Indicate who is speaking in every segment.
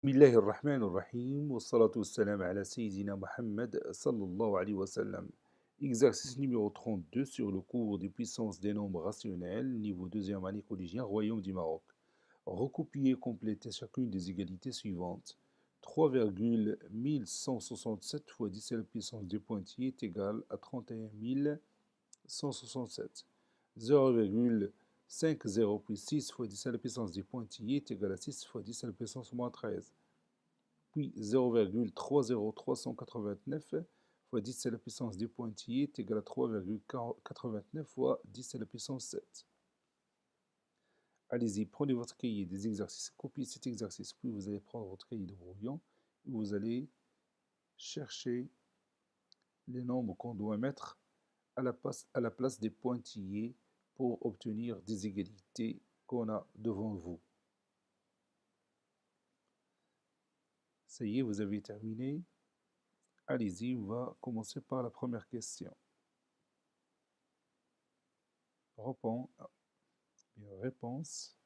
Speaker 1: بسم الله الرحمن الرحيم والصلاة والسلام على Sayyidina Muhammad sallallahu alayhi wa sallam. Exercice numéro 32 sur le cours des puissances des nombres rationnels, niveau deuxième année collégienne, Royaume du Maroc. Recopier et compléter chacune des égalités suivantes. 3,1167 fois 10 à la puissance 2 pointillés est égal à 31 167. 0,50 plus 6 fois 10 à la puissance 10 pointillés est égal à 6 fois 10 à la puissance moins 13. Puis 0,30389 fois 10 à la puissance 10 pointillés est égal à 3,89 fois 10 à la puissance 7. Allez-y, prenez votre cahier des exercices, copiez cet exercice, puis vous allez prendre votre cahier de brouillon et vous allez chercher les nombres qu'on doit mettre à la place des pointillés pour obtenir des égalités qu'on a devant vous. Ça y est, vous avez terminé. Allez-y, on va commencer par la première question. Réponse.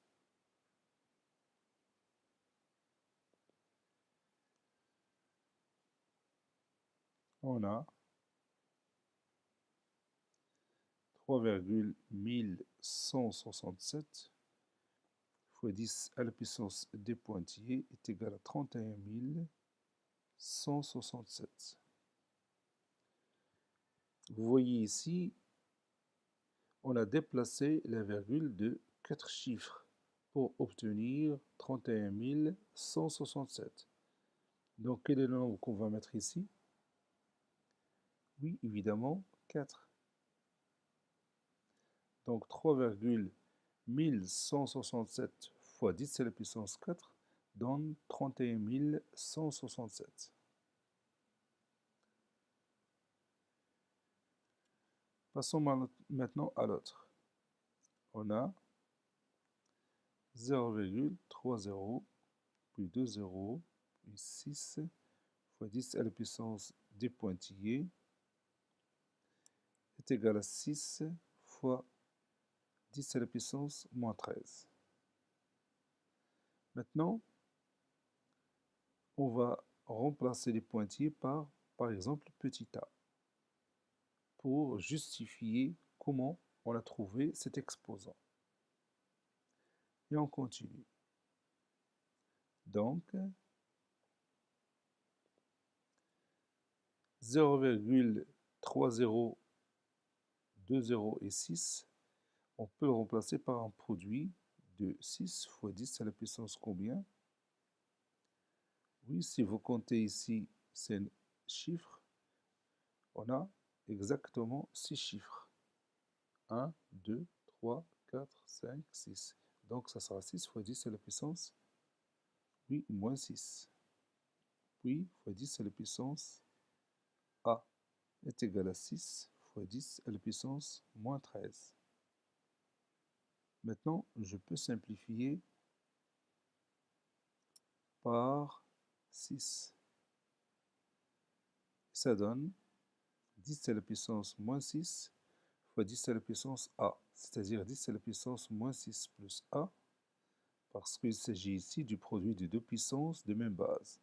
Speaker 1: On a 3,1167 fois 10 à la puissance des pointillés est égal à 31 167. Vous voyez ici, on a déplacé la virgule de 4 chiffres pour obtenir 31 167. Donc quel est le nombre qu'on va mettre ici? Oui, évidemment, 4. Donc 3,1167 fois 10 à la puissance 4 donne 31 167. Passons maintenant à l'autre. On a 0,30 plus 2 zéros plus 6 fois 10 à la puissance des pointillés est égal à 6 fois 10 à la puissance moins 13. Maintenant, on va remplacer les pointillés par exemple, petit a, pour justifier comment on a trouvé cet exposant. Et on continue. Donc, 0,30, 2 0 et 6, on peut le remplacer par un produit de 6 fois 10 à la puissance combien? Oui, si vous comptez ici ces chiffres, on a exactement 6 chiffres. 1, 2, 3, 4, 5, 6. Donc ça sera 6 fois 10 à la puissance, oui, moins 6. Puis fois 10 à la puissance a est égal à 6 fois 10 à la puissance moins 13. Maintenant, je peux simplifier par 6. Ça donne 10 à la puissance moins 6 fois 10 à la puissance a, c'est-à-dire 10 à la puissance moins 6 plus a, parce qu'il s'agit ici du produit de deux puissances de même base,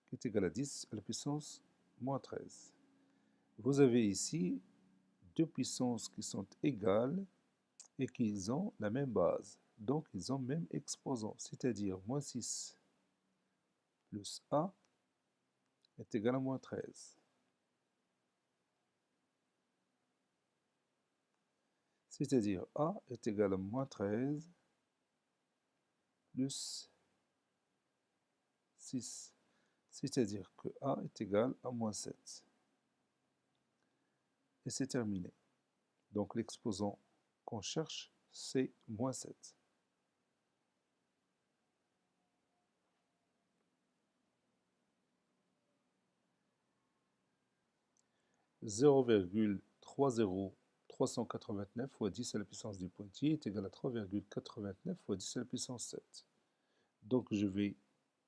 Speaker 1: qui est égal à 10 à la puissance moins 13. Vous avez ici deux puissances qui sont égales et qui ont la même base. Donc, ils ont le même exposant, c'est-à-dire moins 6 plus a est égal à moins 13. C'est-à-dire a est égal à moins 13 plus 6. C'est-à-dire que a est égal à moins 7. Et c'est terminé. Donc l'exposant qu'on cherche, c'est moins 7. Zéro virgule 30389 fois 10 à la puissance du pointillé est égal à 3,89 fois 10 à la puissance 7. Donc je vais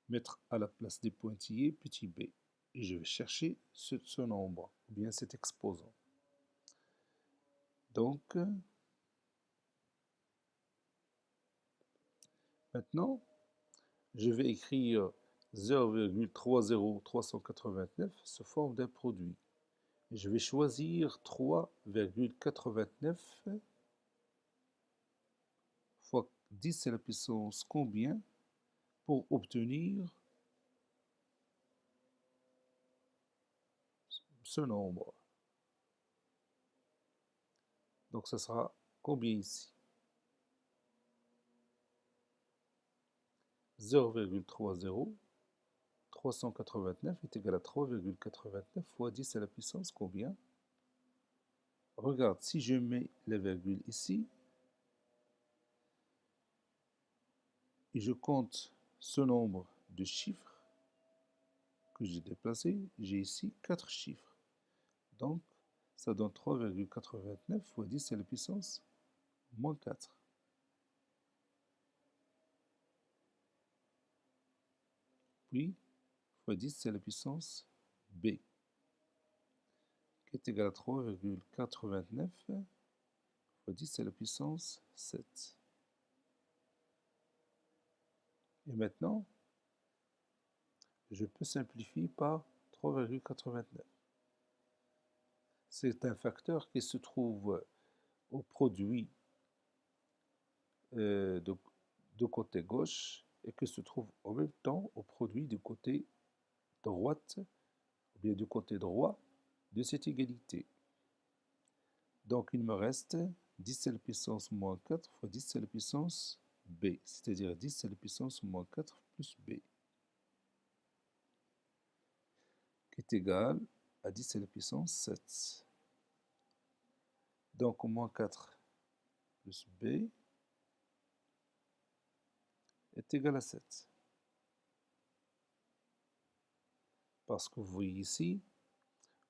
Speaker 1: mettre à la place des pointillés petit b et je vais chercher ce nombre, ou bien cet exposant. Donc maintenant, je vais écrire 0,30389 se forme d'un produit. Et je vais choisir 3,89 fois 10 à la puissance combien pour obtenir ce nombre. Donc ça sera combien ici? 0,30389 est égal à 3,89 fois 10 à la puissance combien? Regarde, si je mets la virgule ici, et je compte ce nombre de chiffres que j'ai déplacé, j'ai ici 4 chiffres. Donc, ça donne 3,89 fois 10 à la puissance moins 4. Puis, fois 10 à la puissance b, qui est égal à 3,89 fois 10 à la puissance 7. Et maintenant, je peux simplifier par 3,89. C'est un facteur qui se trouve au produit de côté gauche et qui se trouve en même temps au produit du côté droite, ou bien du côté droit de cette égalité. Donc il me reste 10 à la puissance moins 4 fois 10 à la puissance b, c'est-à-dire 10 à la puissance moins 4 plus b, qui est égal à 10 à la puissance 7. Donc moins 4 plus b est égal à 7. Parce que vous voyez ici,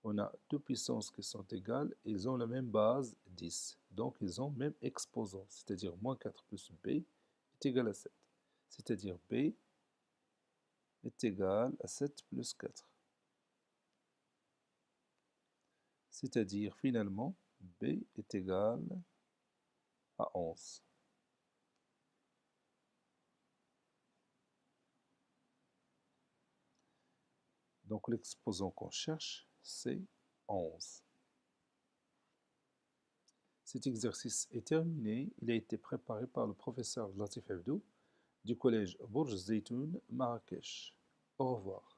Speaker 1: on a deux puissances qui sont égales, ils ont la même base, 10. Donc ils ont le même exposant, c'est-à-dire moins 4 plus b est égal à 7. C'est-à-dire b est égal à 7 plus 4. C'est-à-dire finalement b est égal à 11. Donc l'exposant qu'on cherche, c'est 11. Cet exercice est terminé. Il a été préparé par le professeur Latif Abdou du collège Bourj Zeytoun, Marrakech. Au revoir.